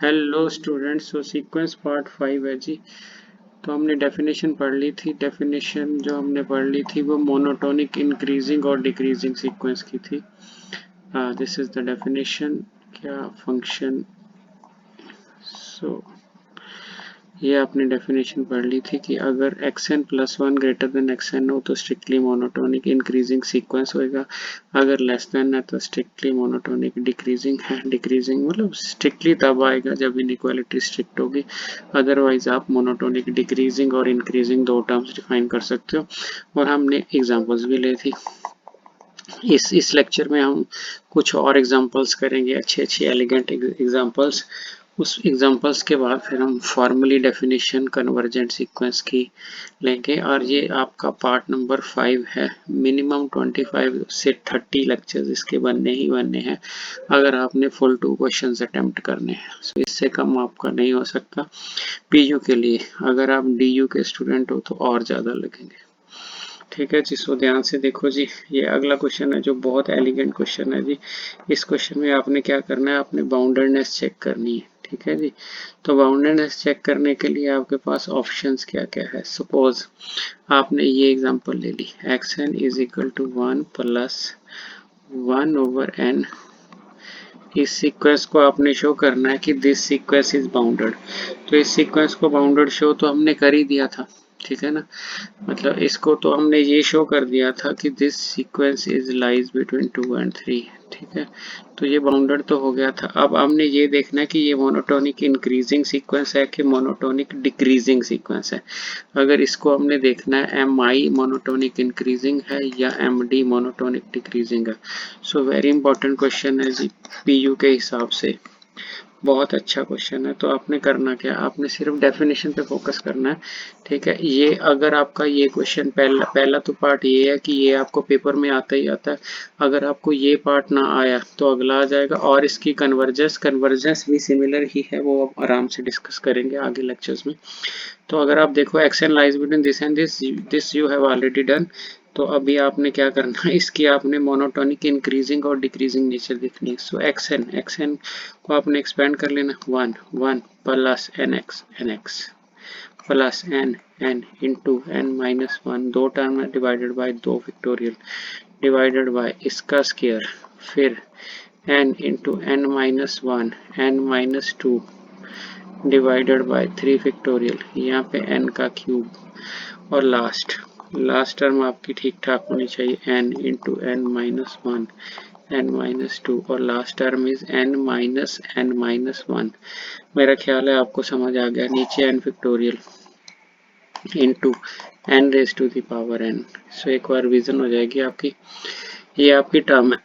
Hello students, तो sequence part 5 है जी। तो हमने डेफिनेशन पढ़ ली थी। डेफिनेशन जो हमने पढ़ ली थी वो मोनोटोनिक इंक्रीजिंग और डिक्रीजिंग सीक्वेंस की थी। This is the definition. क्या फंक्शन। सो ये आपने डेफिनेशन पढ़ ली थी कि अगर xn plus one greater than xn हो तो स्ट्रिक्टली मोनोटोनिक इंक्रीजिंग सीक्वेंस होएगा। अगर लेस देन है तो स्ट्रिक्टली मोनोटोनिक डिक्रीजिंग है। डिक्रीजिंग मतलब स्ट्रिक्टली तब आएगा जब इनइक्वालिटी स्ट्रिक्ट होगी। अदरवाइज आप मोनोटोनिक डिक्रीजिंग और इंक्रीजिंग दो टर्म्स डिफाइन कर सकते हो। और हमने एग्जांपल्स भी ली थी। इस लेक्चर में हम कुछ और एग्जांपल्स करेंगे, अच्छे अच्छे एलिगेंट एग्जांपल्स। उस एग्जांपल्स के बाद फिर हम फॉर्मली डेफिनेशन कन्वर्जेंट सीक्वेंस की लेंगे। और ये आपका पार्ट नंबर 5 है। मिनिमम 25 से 30 लेक्चर्स इसके बनने ही बनने हैं अगर आपने फुल 2 क्वेश्चंस अटेम्प्ट करने हैं। सो इससे कम आपका नहीं हो सकता पीयू के लिए। अगर आप डीयू के स्टूडेंट हो तो और ज़्यादा लगेंगे। ठीक है जी। सो ध्यान से देखो जी, ये अगला क्वेश्चन है जो बहुत एलिगेंट क्वेश्चन है जी। इस क्वेश्चन में आपने क्या करना है, आपने बाउंडेडनेस चेक करनी है। ठीक है जी। तो बाउंडेडनेस चेक करने के लिए आपके पास ऑप्शंस क्या क्या है। सपोज आपने ये एग्जांपल ले ली, xn is equal to 1 plus 1 over n। इस सीक्वेंस को आपने शो करना है कि दिस सीक्वेंस इज बाउंडेड। तो इस सीक्वेंस को बाउंडेड शो तो हमने कर ही दिया था। ठीक है ना, मतलब इसको तो हमने ये शो कर दिया था कि this sequence is lies between 2 and 3। ठीक है, तो ये बाउंडेड तो हो गया था। अब हमने ये देखना है कि ये मोनोटोनिक इंक्रीजिंग सीक्वेंस है कि मोनोटोनिक डिक्रीजिंग सीक्वेंस है। अगर इसको हमने देखना है एम आई मोनोटोनिक इंक्रीजिंग है या एम डी मोनोटोनिक डिक्रीजिंग है। सो वेरी इंपॉर्टेंट क्वेश्चन है जी पीयू के हिसाब से। बहुत अच्छा क्वेश्चन है। तो आपने करना क्या, आपने सिर्फ डेफिनेशन पे फोकस करना है। ठीक है, ये अगर आपका ये क्वेश्चन पहला तो पार्ट ये है कि ये आपको पेपर में आता ही आता है। अगर आपको ये पार्ट ना आया तो अगला आ जाएगा। और इसकी कन्वर्जेंस भी सिमिलर ही है, वो आप आराम से डिस्कस करेंगे आगे लेक्चर्स में। तो अगर आप देखो x n lies between this and this you have already done. तो अभी आपने क्या करना है, इसकी आपने मोनोटोनिक इंक्रीजिंग और डिक्रीजिंग नेचर देखनी है। सो एक्स एन को आपने एक्सपेंड कर लेना, 1 1 plus n x plus n into N minus one, दो टर्म है डिवाइडेड बाई दो फैक्टोरियल डिवाइडेड बाई इसका स्केयर, फिर n into N minus one N minus two divided by 3 factorial, यहाँ पे n का क्यूब। और लास्ट टर्म आपकी ठीक ठाक होनी चाहिए, n into N minus one N minus two, और last term is N minus one. मेरा ख्याल है आपको समझ आ गया। नीचे n factorial into N raise to the power n। So एक बार रिवीजन हो जाएगी आपकी। ये आपकी टर्म है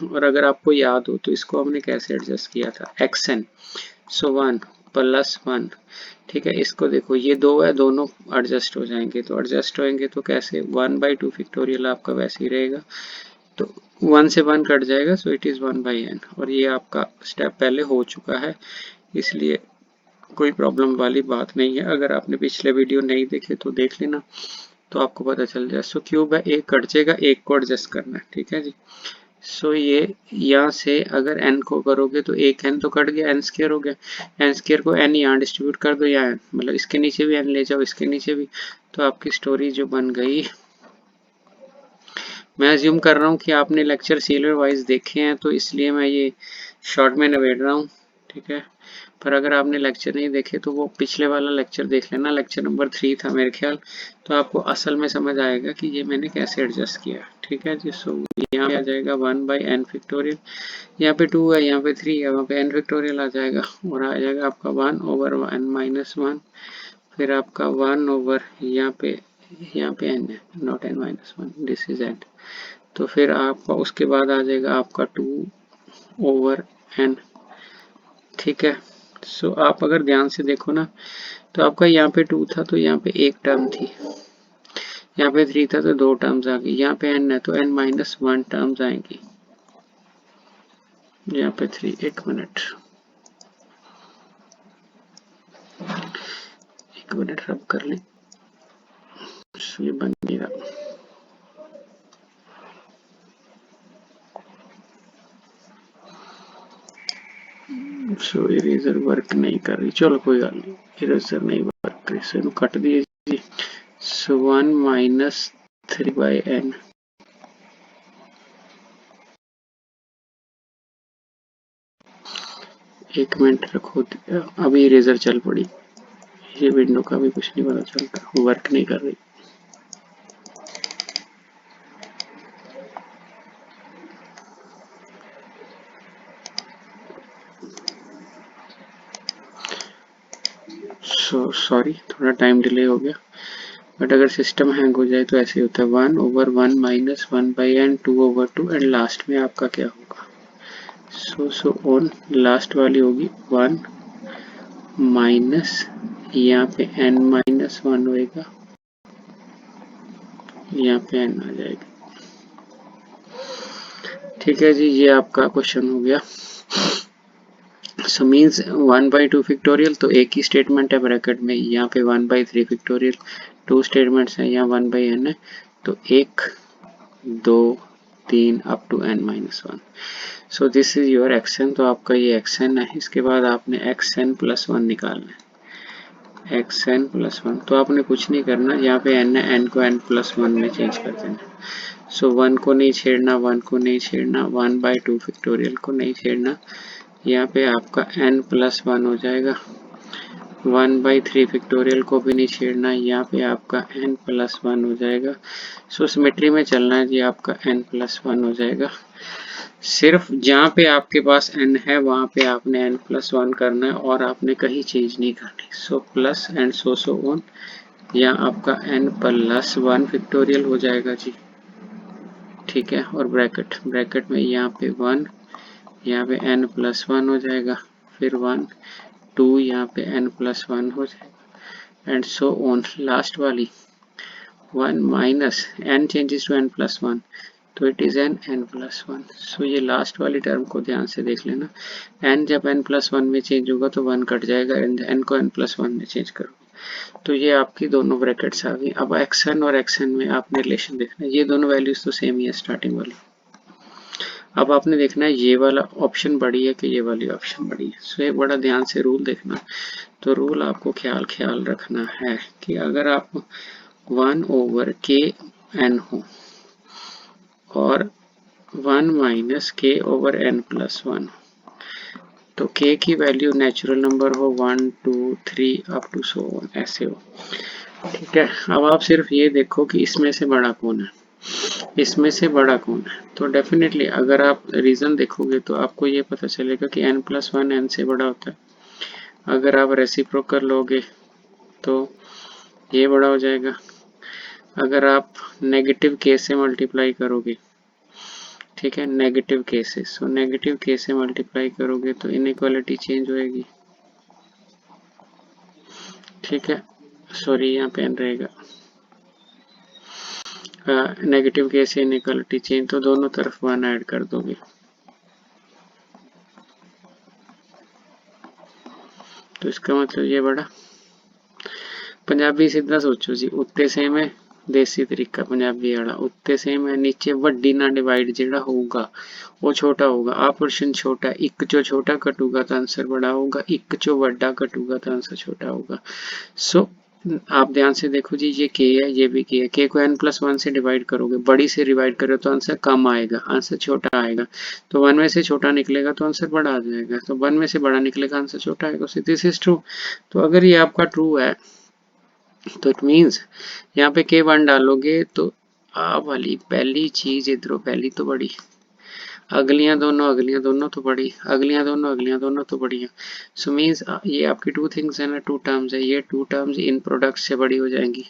और अगर आपको याद हो तो इसको हमने कैसे एडजस्ट किया था, xn सो 1 प्लस वन। ठीक है, इसको देखो ये दो है, दोनों एडजस्ट हो जाएंगे। तो एडजस्ट होएंगे तो कैसे, 1/2 फैक्टोरियल आपका वैसे ही रहेगा। तो 1 से 1 कट जाएगा, सो इट इज 1/n। और ये आपका स्टेप पहले हो चुका है, इसलिए कोई प्रॉब्लम वाली बात नहीं है। अगर आपने पिछले वीडियो नहीं देखे तो देख लेना, तो आपको पता चल जाए। सो क्यूब है, एक कट जाएगा, एक को एडजस्ट करना है। ठीक है जी। सो ये यहाँ से अगर n को करोगे तो एक n तो कट गया, n स्क्वायर हो गया। n स्क्वायर को n यहाँ डिस्ट्रीब्यूट कर दो, यहाँ मतलब इसके नीचे भी n ले जाओ, इसके नीचे भी। तो आपकी स्टोरी जो बन गई, मैं अज्यूम कर रहा हूँ कि आपने लेक्चर सीरियल वाइज देखे हैं तो इसलिए मैं ये शॉर्ट में नवेड़ रहा हूँ। ठीक है, पर अगर आपने लेक्चर नहीं देखे तो वो पिछले वाला लेक्चर देख लेना, लेक्चर नंबर 3 था मेरे ख्याल। तो आपको असल में समझ आएगा कि ये मैंने कैसे एडजस्ट किया। ठीक है जी। सो यहाँ पे आ जाएगा 1/n फैक्टोरियल, यहाँ पे 2 है, यहाँ पे 3 है, वहाँ पे n फैक्टोरियल आ जाएगा। और आ जाएगा आपका 1/n माइनस वन, फिर आपका 1 ओवर यहाँ पे n है, not n minus one, this is n। तो फिर आपका उसके बाद आ जाएगा आपका 2/n। ठीक है, सो आप अगर ध्यान से देखो ना, तो आपका यहाँ पे 2 था तो यहाँ पे एक टर्म थी, यहाँ पे 3 था तो दो टर्म्स आ गई, यहाँ पे n है तो n माइनस वन टर्म्स आएंगी, यहाँ पे 3। एक मिनट रब कर लें, ये बन नहीं रहा। सो इरेजर वर्क नहीं कर रही, चलो कोई गल नहीं, इरेजर नहीं वर्क कर रही, इसको कट दिए जी। सो 1 माइनस 3/n, एक मिनट रखो, अभी इरेजर चल पड़ी, ये विंडो का भी कुछ नहीं पता चलता, वर्क नहीं कर रही। सो सॉरी, थोड़ा टाइम डिले हो गया, बट अगर सिस्टम हैंग हो जाए तो ऐसे होता है, 1/1 माइनस 1/n 2/2 एंड लास्ट में आपका क्या होगा, सो ऑन लास्ट वाली होगी 1 माइनस, यहाँ पे n माइनस 1 होएगा, यहाँ पे n आ जाएगा। ठीक है जी, ये आपका क्वेश्चन हो गया। सो मीन्स 1/2 फैक्टोरियल तो एक ही स्टेटमेंट है ब्रैकेट में, यहाँ पे 1/3 फैक्टोरियल 2 स्टेटमेंट्स हैं, यहाँ 1/n है, तो 1 2 3 up to n minus 1। So this is your xn, तो आपका ये xn है, इसके बाद आपने xn प्लस 1 निकालना है, xn प्लस 1, तो आपने कुछ नहीं करना, यहाँ पे n है, n को n प्लस 1 में चेंज कर देना। सो 1 को नहीं छेड़ना, 1 को नहीं छेड़ना, 1/2 फैक्टोरियल को नहीं छेड़ना, यहाँ पे आपका n प्लस 1 हो जाएगा, 1/3 फैक्टोरियल को भी नहीं छेड़ना, यहाँ पे आपका n प्लस 1 हो जाएगा। सो सिमेट्री में चलना है जी, आपका n प्लस 1 हो जाएगा। सिर्फ जहाँ पे आपके पास n है वहाँ पे आपने n प्लस 1 करना है और आपने कहीं चेंज नहीं करनी। So plus and so on, यहाँ आपका n प्लस 1 फैक्टोरियल हो जाएगा जी, ठीक है, और ब्रैकेट ब्रैकेट में यहाँ पे 1, यहाँ पे n प्लस 1 हो जाएगा, फिर 1 2, यहाँ पे n प्लस 1 हो जाएगा एंड सो ऑन, लास्ट वाली 1 minus n changes to n plus 1, तो it is n plus 1। So ये लास्ट वाली टर्म को ध्यान से देख लेना, n जब n प्लस 1 में चेंज होगा तो 1 कट जाएगा, एंड n को n प्लस 1 में चेंज करोगे तो ये आपकी दोनों ब्रैकेट्स आ गई। अब xn और xn में आपने रिलेशन देखना है, ये दोनों वैल्यूज तो सेम ही है स्टार्टिंग वाली। अब आपने देखना है ये वाला ऑप्शन बड़ी है कि ये वाली ऑप्शन बड़ी है। सो एक बड़ा ध्यान से रूल देखना, तो रूल आपको ख्याल रखना है कि अगर आप 1/k(n) हो और 1 माइनस k/n प्लस 1, तो k की वैल्यू नेचुरल नंबर हो 1 2 3 अप टू सो ऑन, ऐसे हो, ठीक है। अब आप सिर्फ ये देखो कि इसमें से बड़ा कौन है, इसमें से बड़ा कौन है, तो डेफिनेटली अगर आप रीजन देखोगे तो आपको ये पता चलेगा कि n प्लस 1 n से बड़ा होता है। अगर आप रेसिप्रोकल लोगे तो ये बड़ा हो जाएगा, अगर आप नेगेटिव k से मल्टीप्लाई करोगे, ठीक है, नेगेटिव k से, सो नेगेटिव k से मल्टीप्लाई करोगे तो इनइक्वालिटी चेंज होएगी, ठीक है, सॉरी यहाँ पे n रहेगा, नेगेटिव k से इनइक्वालिटी चेंज, तो दोनों तरफ 1 ऐड कर दोगे, तो इसका मतलब ये बड़ा। पंजाबी सीधा सोचो जी, उत्ते सेम है, देसी तरीका पंजाबी वाला, उत्ते सेम है, नीचे वड्डी ना डिवाइड जेड़ा होगा वो छोटा होगा, आ पोर्शन छोटा, एक चो छोटा कटूगा तो आंसर बड़ा होगा, एक चो वड्डा कटूगा तो आंसर छोटा होगा। सो आप ध्यान से देखो जी, ये के है, ये भी के है, के को n प्लस 1 से डिवाइड करोगे, बड़ी से डिवाइड करो तो आंसर कम आएगा, आंसर छोटा आएगा, तो 1 में से छोटा निकलेगा तो आंसर बड़ा आ जाएगा, तो 1 में से बड़ा निकलेगा आंसर छोटा आएगा, सो दिस इज ट्रू। तो अगर ये आपका ट्रू है तो इट मीन्स यहाँ पे k1 डालोगे तो आ वाली पहली चीज इधरों पहली तो बड़ी, अगलियां दोनों तो बड़ी, अगलियां दोनों तो बड़ी हैं। सो मीन्स ये आपकी टू थिंग्स है ना, टू टर्म्स है, ये टू टर्म्स इन प्रोडक्ट से बड़ी हो जाएंगी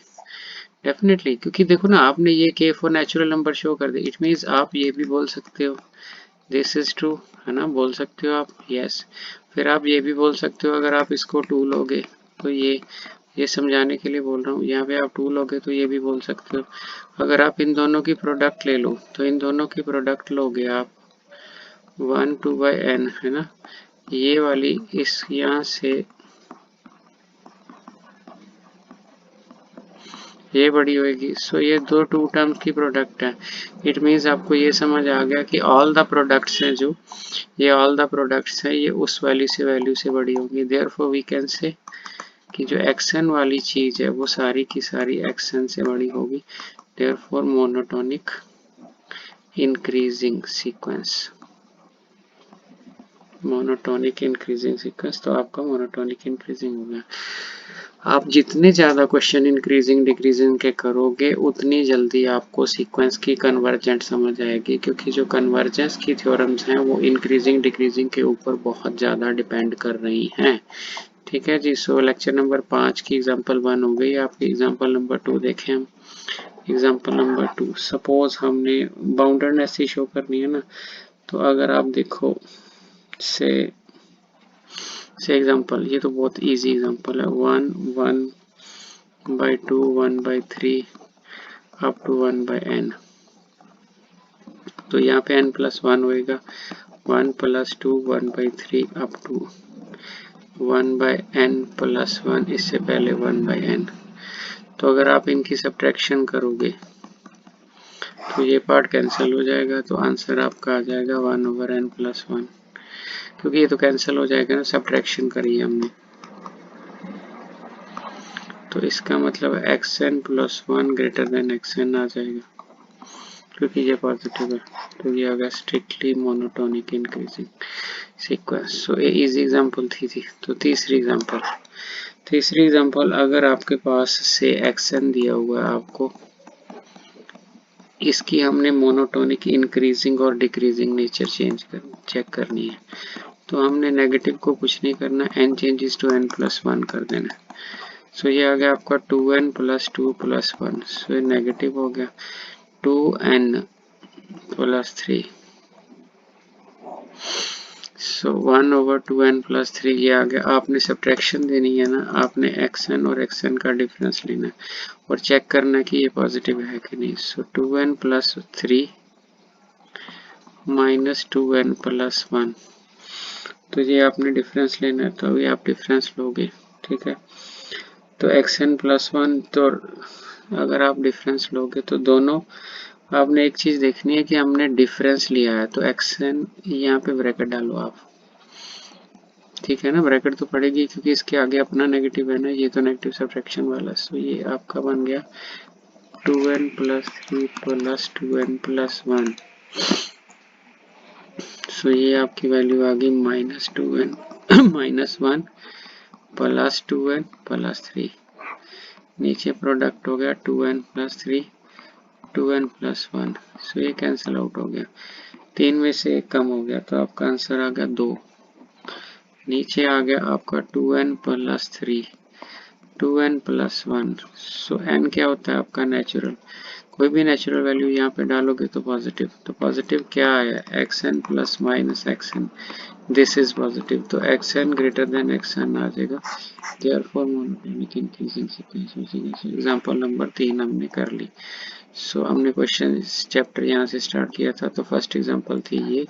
डेफिनेटली, क्योंकि देखो ना आपने ये k for natural number show कर दिया, इट मीन्स आप ये भी बोल सकते हो दिस इज ट्रू, है ना, बोल सकते हो आप, यस। फिर आप ये भी बोल सकते हो, अगर आप इसको 2 लोगे तो ये समझाने के लिए बोल रहा हूँ, यहाँ पे आप 2 लोगे तो ये भी बोल सकते हो, अगर आप इन दोनों की प्रोडक्ट ले लो तो इन दोनों की प्रोडक्ट लोगे आप 1 2/n, है ना, ये वाली इस यहाँ से ये बड़ी होगी। सो ये दो टू टर्म्स की प्रोडक्ट है। इट मीन्स आपको ये समझ आ गया कि ऑल द प्रोडक्ट्स हैं जो ये ऑल द प्रोडक्ट्स हैं ये उस वैल्यू से बड़ी होगी। देयरफॉर वी कैन से कि जो एक्शन वाली चीज है वो सारी की सारी एक्शन से बड़ी होगी। Therefore monotonic increasing sequence, monotonic increasing sequence. तो आपका मोनोटोनिक इंक्रीजिंग हो गया। आप जितने ज़्यादा क्वेश्चन इंक्रीजिंग डिक्रीजिंग के करोगे उतनी जल्दी आपको सीक्वेंस की कन्वर्जेंट समझ आएगी, क्योंकि जो कन्वर्जेंस की थ्योरम्स हैं वो इंक्रीजिंग डिक्रीजिंग के ऊपर बहुत ज़्यादा डिपेंड कर रही हैं। ठीक है जी। सो लेक्चर नंबर 5 की एग्जांपल 1 हो गई। आपकी एग्जांपल नंबर 2 देखें हम। एग्जांपल नंबर 2, सपोज हमने बाउंडेडनेस ही शो करनी है ना, तो अगर आप देखो से एग्जांपल, ये तो बहुत इजी एग्जांपल है। 1/2 1/3 अप टू 1/n। तो यहाँ पे n+1 होएगा। 1+2 1/3 अप टू 1/n+1, इससे पहले 1/n। तो अगर आप इनकी सब्ट्रैक्शन करोगे तो ये पार्ट कैंसिल हो जाएगा, तो आंसर आपका आ जाएगा 1/n+1, क्योंकि ये तो कैंसिल हो जाएगा ना, सब्ट्रैक्शन करी हमने। तो इसका मतलब xn+1 ग्रेटर देन xn आ जाएगा, क्योंकि ये पॉजिटिव है। तो ये आ गया स्ट्रिक्टली मोनोटोनिक इंक्रीजिंग सीक्वेंस। सो ये इजी एग्जांपल थी। तो तीसरी एग्जांपल, अगर आपके पास से xn दिया हुआ है आपको, इसकी हमने मोनोटोनिक इंक्रीजिंग और डिक्रीजिंग नेचर चेक करनी है। तो हमने नेगेटिव को कुछ नहीं करना, n चेंजेस टू n+1 कर देना। सो ये आ गया आपका 2n+2+1। सो ये नेगेटिव हो गया 2n+3। सो 1/2n+3 ये आ गया। आपने सब्ट्रैक्शन देनी है ना, आपने xn और xn का डिफरेंस लेना है और चेक करना है कि ये पॉजिटिव है कि नहीं। सो 2n+3 - 2n+1, तो ये आपने डिफरेंस लेना है, तो अभी आप डिफरेंस लोगे। ठीक है। तो xn+1, तो अगर आप डिफरेंस लोगे तो दोनों, आपने एक चीज देखनी है कि हमने डिफरेंस लिया है, तो xn यहाँ पे ब्रैकेट डालो आप। ठीक है ना, ब्रैकेट तो पड़ेगी क्योंकि इसके आगे अपना नेगेटिव है ना, ये तो नेगेटिव सब्ट्रैक्शन वाला। सो ये आपका बन गया 2n+3 + 2n+1। सो ये आपकी वैल्यू आ गई -2n -1 + 2n + 3। नीचे प्रोडक्ट हो गया 2n+3 2n+1। सो ये कैंसिल आउट हो गया, 3 में से 1 कम हो गया, तो आपका आंसर आ गया 2। नीचे आ गया आपका 2n+3 2n+1। सो n क्या होता है आपका नेचुरल, कोई भी नेचुरल वैल्यू यहाँ पे डालोगे तो पॉजिटिव। तो पॉजिटिव क्या आया, xn + -xn, this is positive. तो xn ग्रेटर देन xn आ जाएगा। Therefore monotonic increasing sequence. Example number 3 हमने कर ली। सो हमने क्वेश्चन चैप्टर यहाँ से स्टार्ट किया था। तो फर्स्ट एग्जांपल थी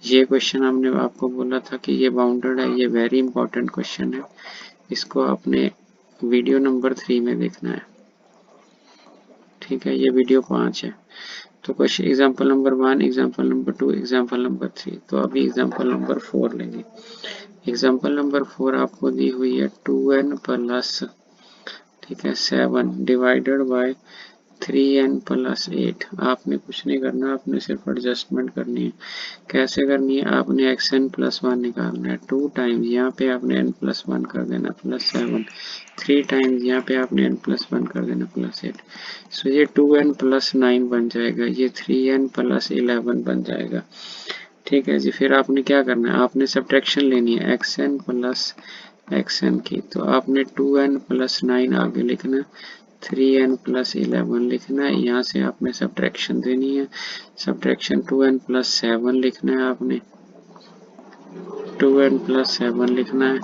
ये क्वेश्चन हमने आपको बोला था कि ये बाउंडेड है। ये वेरी इंपॉर्टेंट क्वेश्चन है, इसको आपने वीडियो नंबर 3 में देखना है। ठीक है, ये वीडियो 5 है। तो question example number 1, example number 2, example number 3। तो अभी एग्जांपल नंबर 4 लेंगे। एग्जांपल नंबर 4 आपको दी हुई है 2n+, ठीक है, 7 डिवाइडेड बाय 3n+8। आपने कुछ नहीं करना, आपने सिर्फ एडजस्टमेंट करनी है। कैसे करनी है, आपने xn+1 निकालना है। 2 टाइम्स यहाँ पे आपने n+1 कर देना +7, 3 टाइम्स यहाँ पे आपने n+1 कर देना +8। सो ये 2n+9 बन जाएगा, ये 3n+11 बन जाएगा। ठीक है जी। फिर आपने क्या करना है, आपने सब्ट्रैक्शन लेनी है xn की। तो आपने 2n+9 आगे लिखना, 3n+11 लिखना है। यहाँ से आपने सब्ट्रैक्शन देनी है, सब्ट्रैक्शन 2n+7 लिखना है, आपने 2n+7 लिखना है,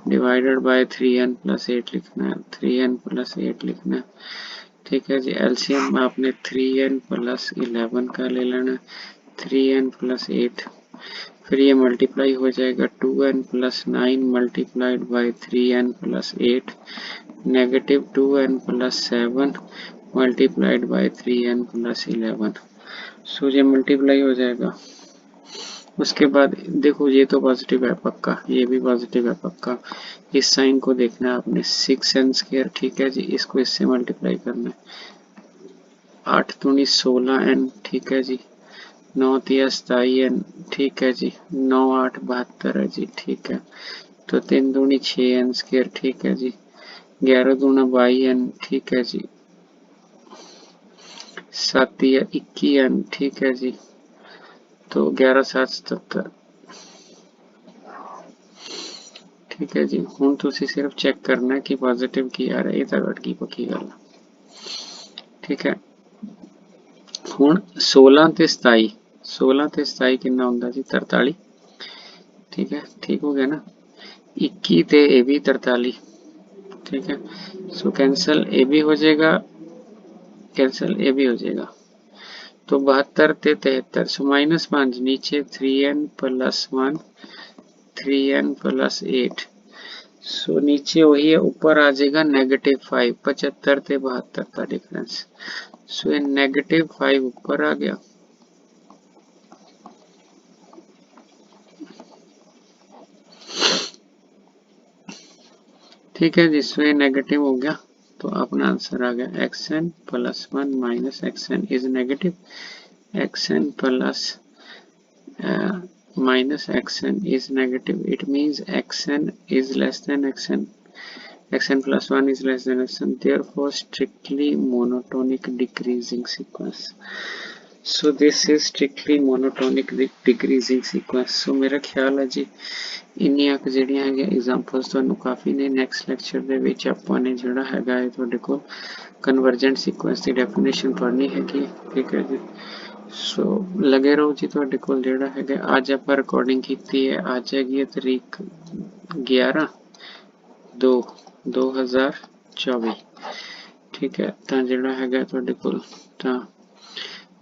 डिवाइडेड बाय 3n+8 लिखना है, 3n+8 लिखना है। ठीक है जी। एलसीएम आपने 3n+11 का ले लेना, 3n+8 फिर ये मल्टीप्लाई हो जाएगा 2n plus 9 multiplied by 3n plus 8 negative 2n plus 7 multiplied by 3n plus 11। सो ये मल्टीप्लाई हो जाएगा। उसके बाद देखो ये तो पॉजिटिव है पक्का, ये भी पॉजिटिव है पक्का। इस साइन को देखना है आपने 6n स्क्वायर, ठीक है जी। इसको इससे मल्टीप्लाई करना है 8 दूनी 16n, ठीक है जी। 9 तिया 27n, ठीक है जी। 9 8 72 है जी, ठीक है। तो 3 दूनी 6n स्क्वायर, ठीक है जी। 11 दूना 22n, ठीक है जी। 7 तिया 21n, ठीक है जी। तो 11 7 77, ठीक है जी। हुण तुसी सिर्फ चेक करना कि पॉजिटिव की आ रहा है, तो अटकी पक्की गल, ठीक है। हुण 16 ते 27, 16 ते 27 कितना हुंदा जी 43, ठीक है। ठीक हो गया ना। 21 ते ए भी 43, ठीक है। सो कैंसल ए भी हो जाएगा, कैंसल ए भी हो जाएगा। तो 72 ते 73, सो -5 नीचे 3n प्लस 1 3n प्लस 8, सो नीचे वही है, ऊपर आ जाएगा -5 75 ते 72 का डिफरेंस। सो ये -5 ऊपर आ गया, ठीक है जी। सो ये नेगेटिव हो गया, तो अपना आंसर आ गया xn plus 1 minus xn is negative, xn plus minus xn is negative. It means xn is less than xn. xn plus 1 is less than xn. Therefore, strictly monotonic decreasing sequence. So this is strictly monotonic decreasing sequence. So मेरा ख्याल है जी ਇੰਨੀਆਂ ਕੁ ਜਿਹੜੀਆਂ ਹੈਗੀਆਂ examples ਤੁਹਾਨੂੰ ਕਾਫੀ ਨੇ। Next lecture ਦੇ ਵਿੱਚ ਆਪਾਂ ਨੇ ਜਿਹੜਾ ਹੈਗਾ ਹੈ ਤੁਹਾਡੇ ਕੋਲ ਕਨਵਰਜੈਂਟ ਸੀਕੁਐਂਸ ਦੀ ਡੈਫੀਨੇਸ਼ਨ ਪੜ੍ਹਨੀ ਹੈਗੀ, ਠੀਕ ਹੈ ਜੀ। ਸੋ ਲੱਗੇ ਰਹੋ ਜੀ। ਤੁਹਾਡੇ ਕੋਲ ਜਿਹੜਾ ਹੈਗਾ ਅੱਜ ਆਪਾਂ ਰਿਕਾਰਡਿੰਗ ਕੀਤੀ ਹੈ, ਅੱਜ ਹੈਗੀ ਹੈ ਤਰੀਕ 11/2/2024, ਠੀਕ ਹੈ। ਤਾਂ ਜਿਹੜਾ ਹੈਗਾ ਤੁਹਾਡੇ ਕੋਲ ਤਾਂ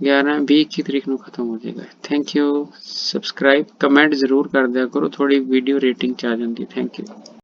11-20 ਤਰੀਕ ਨੂੰ ਖਤਮ ਹੋ ਜਾਏਗਾ। Thank you. ਸਬਸਕ੍ਰਾਈਬ ਕਮੈਂਟ ਜ਼ਰੂਰ ਕਰ ਦਿਆ ਕਰੋ, ਥੋੜੀ ਵੀਡੀਓ ਰੇਟਿੰਗ ਚ ਆ ਜਾਂਦੀ। Thank you.